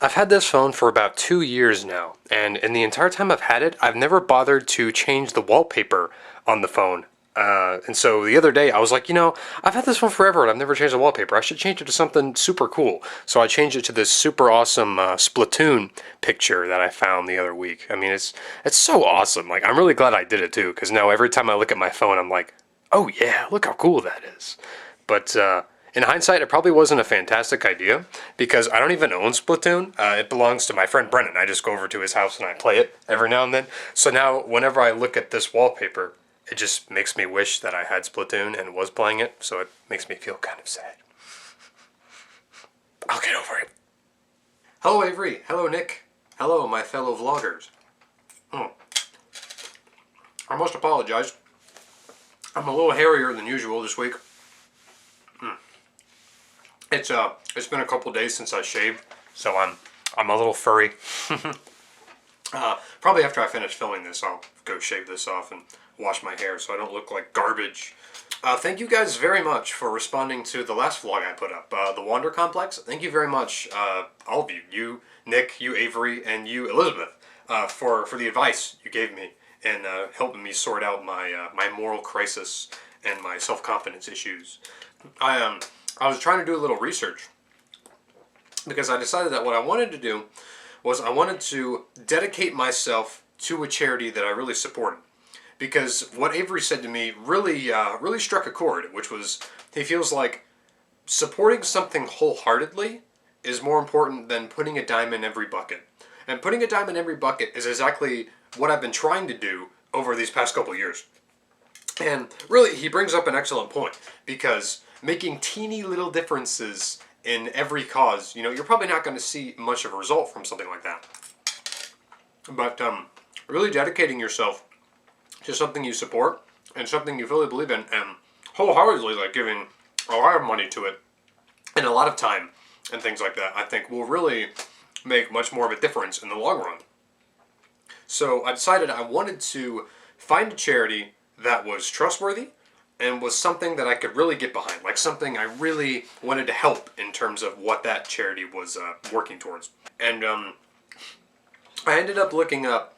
I've had this phone for about 2 years now, and in the entire time I've had it, I've never bothered to change the wallpaper on the phone. And so the other day I was like, I've had this phone forever and I've never changed the wallpaper. I should change it to something super cool. So I changed it to this super awesome Splatoon picture that I found the other week. I mean, it's so awesome. Like, I'm really glad I did it too, because now every time I look at my phone, I'm like, oh yeah, look how cool that is. But in hindsight, it probably wasn't a fantastic idea because I don't even own Splatoon. It belongs to my friend Brennan. I just go over to his house and I play it every now and then. So now, whenever I look at this wallpaper, it just makes me wish that I had Splatoon and was playing it. So it makes me feel kind of sad. I'll get over it. Hello, Avery. Hello, Nick. Hello, my fellow vloggers. I must apologize. I'm a little hairier than usual this week. It's been a couple days since I shaved, so I'm a little furry. Probably after I finish filming this, I'll go shave this off and wash my hair so I don't look like garbage. Thank you guys very much for responding to the last vlog I put up, the Wander Complex. Thank you very much, all of you. You, Nick, you, Avery, and you, Elizabeth, for the advice you gave me and helping me sort out my moral crisis and my self-confidence issues. I was trying to do a little research because I decided that what I wanted to do was I wanted to dedicate myself to a charity that I really supported. Because what Avery said to me really struck a chord, which was he feels like supporting something wholeheartedly is more important than putting a dime in every bucket. And putting a dime in every bucket is exactly what I've been trying to do over these past couple years. And really, he brings up an excellent point because making teeny little differences in every cause, you're probably not going to see much of a result from something like that. But really dedicating yourself to something you support and something you fully believe in and wholeheartedly like giving a lot of money to it and a lot of time and things like that, I think will really make much more of a difference in the long run. So I decided I wanted to find a charity that was trustworthy and was something that I could really get behind, like something I really wanted to help in terms of what that charity was working towards. And I ended up looking up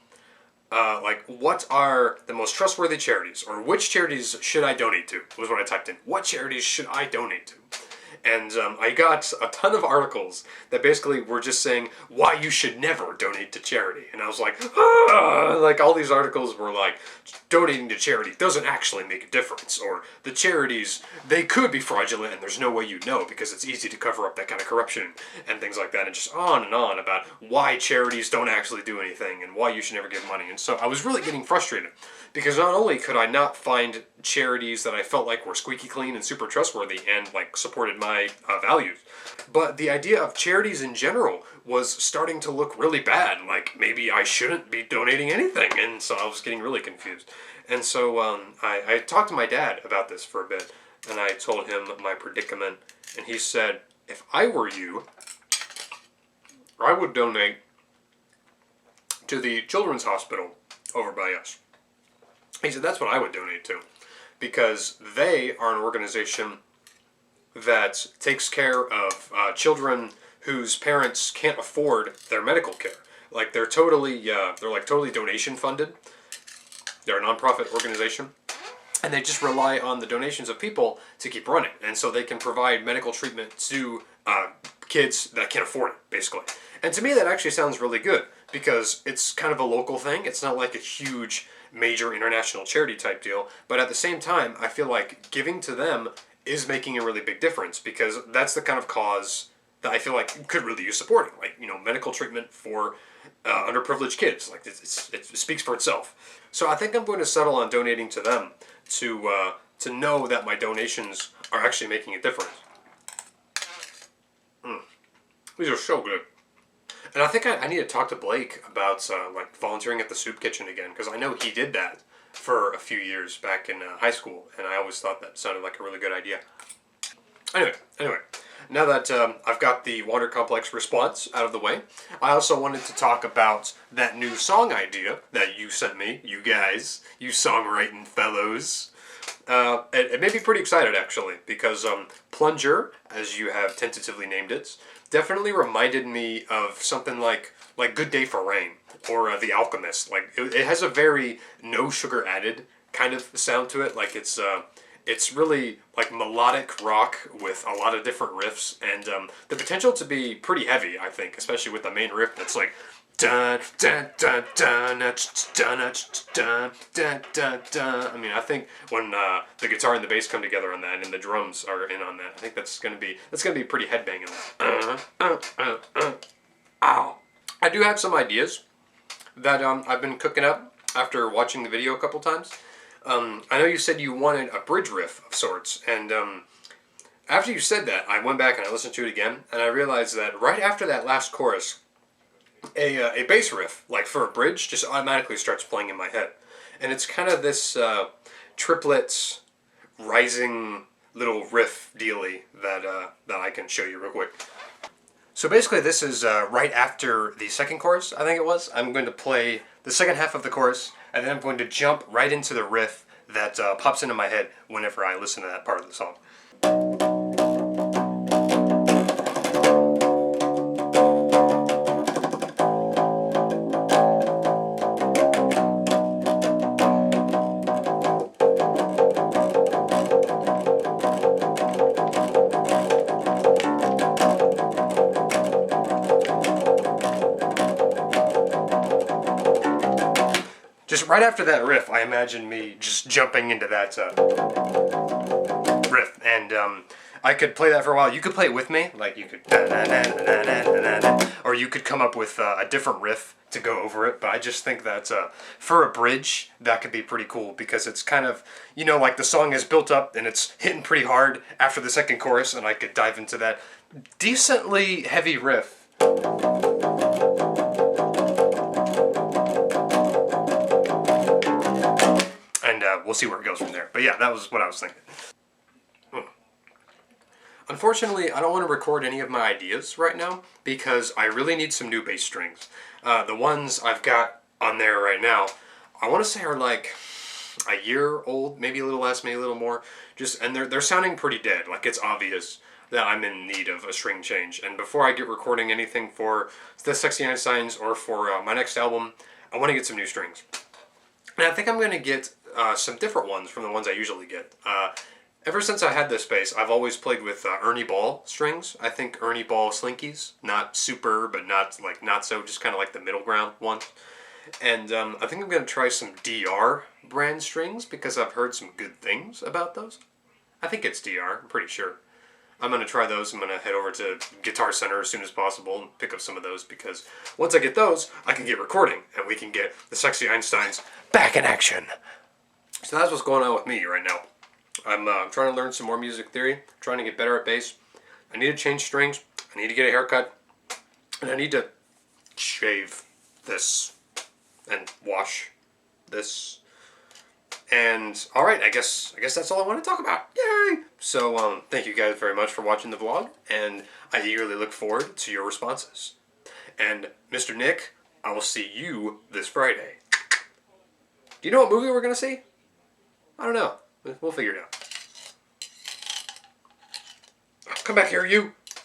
like what are the most trustworthy charities, or which charities should I donate to, was what I typed in. What charities should I donate to? And I got a ton of articles that basically were just saying why you should never donate to charity. And I was like, like all these articles were like, donating to charity doesn't actually make a difference. Or the charities, they could be fraudulent and there's no way you know because it's easy to cover up that kind of corruption and things like that. And just on and on about why charities don't actually do anything and why you should never give money. And so I was really getting frustrated because not only could I not find charities that I felt like were squeaky clean and super trustworthy and like supported my values, but the idea of charities in general was starting to look really bad. Like maybe I shouldn't be donating anything, and so I was getting really confused. And so I talked to my dad about this for a bit, and I told him my predicament, and he said, if I were you, I would donate to the Children's Hospital over by us. He said that's what I would donate to, because they are an organization that takes care of children whose parents can't afford their medical care. Like they're like totally donation funded. They're a nonprofit organization, and they just rely on the donations of people to keep running, and so they can provide medical treatment to kids that can't afford it, basically. And to me, that actually sounds really good because it's kind of a local thing. It's not like a huge, major international charity type deal, but at the same time, I feel like giving to them is making a really big difference because that's the kind of cause that I feel like could really use supporting, like medical treatment for underprivileged kids. Like it speaks for itself. So I think I'm going to settle on donating to them to know that my donations are actually making a difference. These are so good. And I think I need to talk to Blake about like volunteering at the soup kitchen again, because I know he did that for a few years back in high school, and I always thought that sounded like a really good idea. Anyway, now that I've got the Wander Complex response out of the way, I also wanted to talk about that new song idea that you sent me, you guys, you songwriting fellows. It made me pretty excited, actually, because Plunger, as you have tentatively named it, definitely reminded me of something like Good Day for Rain or The Alchemist. Like, it has a very no sugar added kind of sound to it. Like, it's really like melodic rock with a lot of different riffs, and the potential to be pretty heavy, I think, especially with the main riff that's like dun dun dun dun dun dun dun dun dun dun. I mean, I think when the guitar and the bass come together on that, and the drums are in on that, I think that's gonna be pretty headbanging. Ow! I do have some ideas that I've been cooking up after watching the video a couple times. I know you said you wanted a bridge riff of sorts, and after you said that, I went back and I listened to it again, and I realized that right after that last chorus, a bass riff, like for a bridge, just automatically starts playing in my head. And it's kind of this triplets rising little riff dealy that I can show you real quick. So basically this is right after the second chorus, I think it was. I'm going to play the second half of the chorus, and then I'm going to jump right into the riff that pops into my head whenever I listen to that part of the song. Just right after that riff, I imagine me just jumping into that riff, and I could play that for a while. You could play it with me, like you could, or you could come up with a different riff to go over it. But I just think that for a bridge, that could be pretty cool, because it's kind of, you know, like the song is built up and it's hitting pretty hard after the second chorus, and I could dive into that decently heavy riff. We'll see where it goes from there. But yeah, that was what I was thinking. Unfortunately, I don't want to record any of my ideas right now because I really need some new bass strings. The ones I've got on there right now, I want to say are like a year old, maybe a little less, maybe a little more. And they're sounding pretty dead. Like, it's obvious that I'm in need of a string change. And before I get recording anything for the Sexy Einsteins or for my next album, I want to get some new strings. And I think I'm going to get some different ones from the ones I usually get. Ever since I had this bass, I've always played with Ernie Ball strings. I think Ernie Ball slinkies, not super, but not so, just kind of like the middle ground ones. And I think I'm going to try some DR brand strings because I've heard some good things about those. I think it's DR, I'm pretty sure. I'm going to try those. I'm going to head over to Guitar Center as soon as possible and pick up some of those, because once I get those, I can get recording and we can get the Sexy Einsteins back in action. So that's what's going on with me right now. I'm trying to learn some more music theory, trying to get better at bass. I need to change strings, I need to get a haircut, and I need to shave this and wash this. And alright, I guess that's all I want to talk about. Yay! So thank you guys very much for watching the vlog, and I eagerly look forward to your responses. And Mr. Nick, I will see you this Friday. Do you know what movie we're going to see? I don't know. We'll figure it out. Come back here, you!